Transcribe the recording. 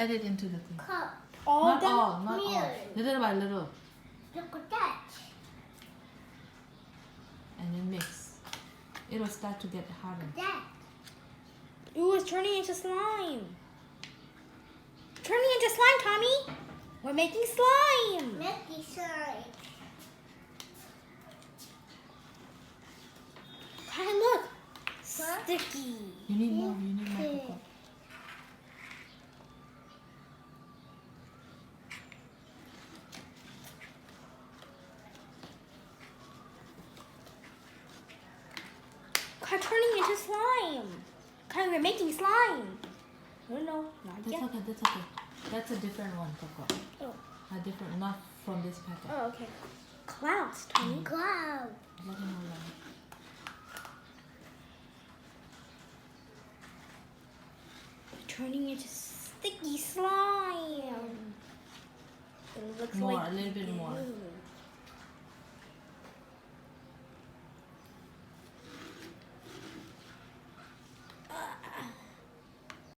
add it into the thing. All Not them? all, not all. Little by little. Look at that. And then mix. It will start to get harder. That. Ooh, it's turning into slime. Turning into slime, Tommy. We're making slime. Make slime. Hey, look. Sticky. You need more. You need more cocoa. We're turning into slime. Okay, we're making slime. No, not That's yet. okay. That's okay. That's a different one, cocoa. Oh. A different, not from this packet. Oh, okay. Clouds, Tommy. Cloud. Let him know that. Turning into sticky slime. It looks More, like a little bit more. goo.